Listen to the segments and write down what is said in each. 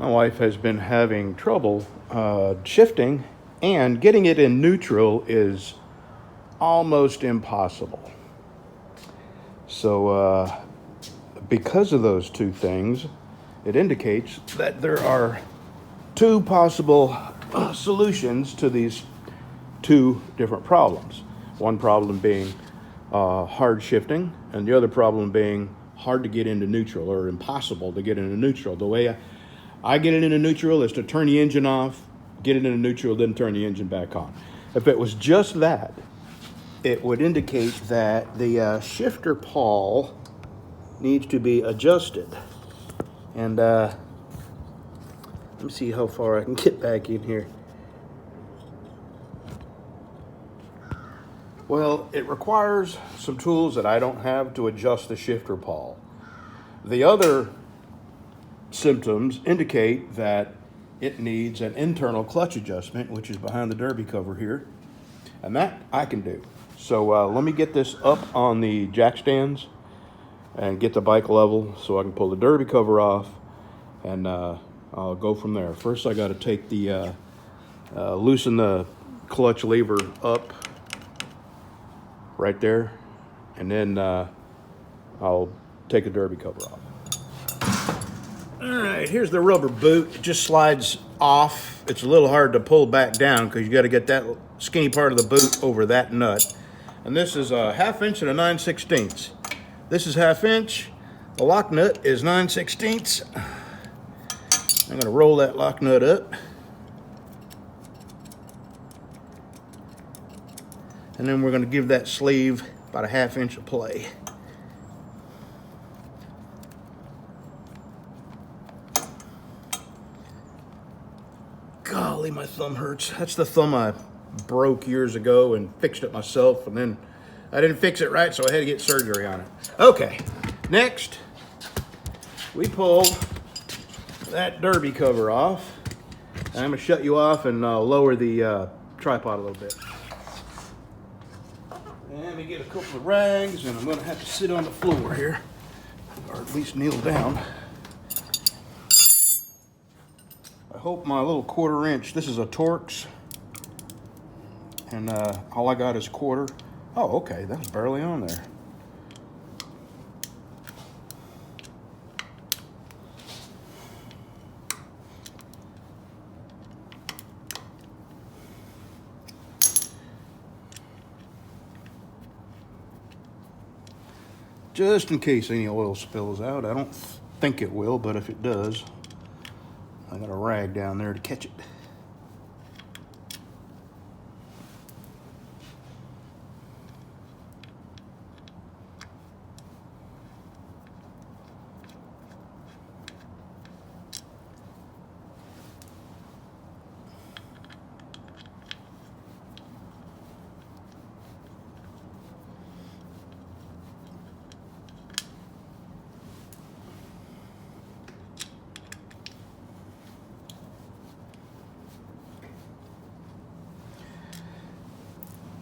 My wife has been having trouble shifting, and getting it in neutral is almost impossible. So because of those two things, it indicates that there are two possible solutions to these two different problems. One problem being hard shifting, and the other problem being hard to get into neutral, or impossible to get into neutral. The way I get it into neutral is to turn the engine off, get it into neutral, then turn the engine back on. If it was just that, it would indicate that the shifter pawl needs to be adjusted. And let me see how far I can get back in here. Well, it requires some tools that I don't have to adjust the shifter pawl. The other symptoms indicate that it needs an internal clutch adjustment, which is behind the derby cover here, and that I can do. So let me get this up on the jack stands and get the bike level so I can pull the derby cover off, and I'll go from there. First, I got to take the loosen the clutch lever up right there, and then I'll take the derby cover off. All right, here's the rubber boot. It just slides off. It's a little hard to pull back down because you got to get that skinny part of the boot over that nut. And this is a 1/2 inch and a 9/16. This is 1/2 inch. The lock nut is 9/16. I'm going to roll that lock nut up. And then we're going to give that sleeve about a 1/2 inch of play. Golly, my thumb hurts. That's the thumb I broke years ago and fixed it myself, and then I didn't fix it right, so I had to get surgery on it. Okay, next we pull that derby cover off. And I'm going to shut you off and lower the tripod a little bit. And let me get a couple of rags, and I'm going to have to sit on the floor here, or at least kneel down. I hope my little 1/4 inch, this is a Torx, and all I got is 1/4. Oh, okay, that was barely on there. Just in case any oil spills out. I don't think it will, but if it does, I got a rag down there to catch it.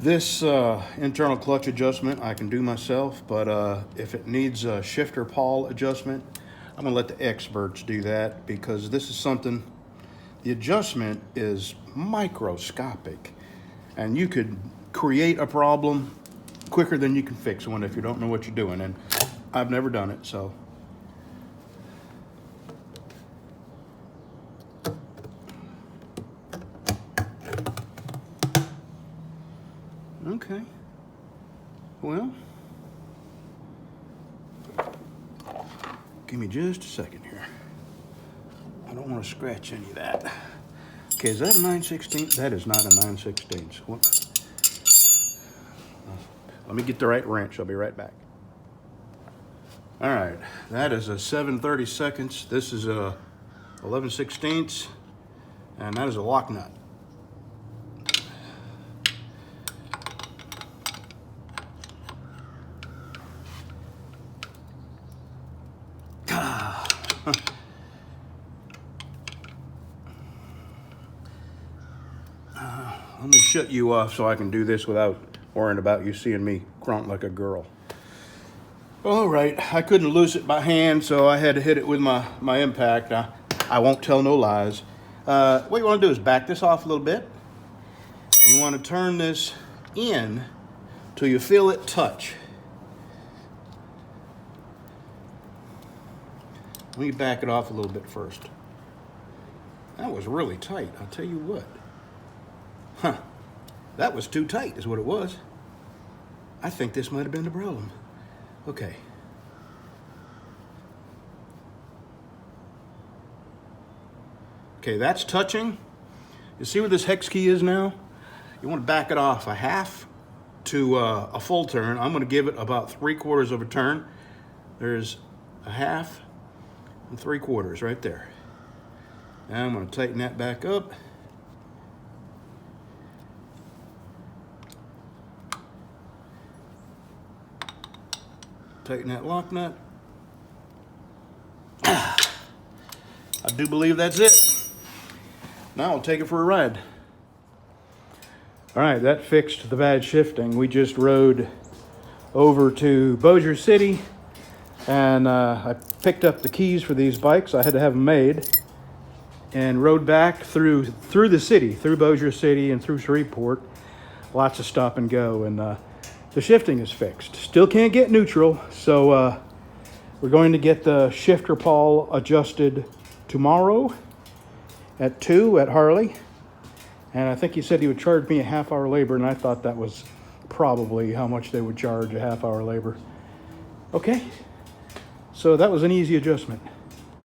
This internal clutch adjustment I can do myself, but if it needs a shifter pawl adjustment, I'm gonna let the experts do that, because this is something, the adjustment is microscopic, and you could create a problem quicker than you can fix one if you don't know what you're doing, and I've never done it, so. Okay, well, give me just a second here. I don't want to scratch any of that. Okay, is that a 9/16? That is not a 9/16. Let me get the right wrench. I'll be right back. All right, that is a 7/32. This is a 11/16, and that is a lock nut. Let me shut you off so I can do this without worrying about you seeing me grunt like a girl. All right, I couldn't loose it by hand, so I had to hit it with my impact. I won't tell no lies. What you want to do is back this off a little bit. You want to turn this in till you feel it touch. Let me back it off a little bit first. That was really tight, I'll tell you what. Huh, that was too tight is what it was. I think this might have been the problem. Okay. Okay, that's touching. You see where this hex key is now? You want to back it off a half to a full turn. I'm going to give it about 3/4 of a turn. There's a half and 3/4 right there. Now I'm going to tighten that back up. Tighten that lock nut. I do believe that's it. Now I'll take it for a ride. All right, that fixed the bad shifting. We just rode over to Bossier City, and I picked up the keys for these bikes. I had to have them made, and rode back through the city, through Bossier City and through Shreveport. Lots of stop and go, and the shifting is fixed. Still can't get neutral, so we're going to get the shifter pawl adjusted tomorrow at 2 at Harley. And I think he said he would charge me a half-hour labor, and I thought that was probably how much they would charge a half-hour labor. Okay, so that was an easy adjustment.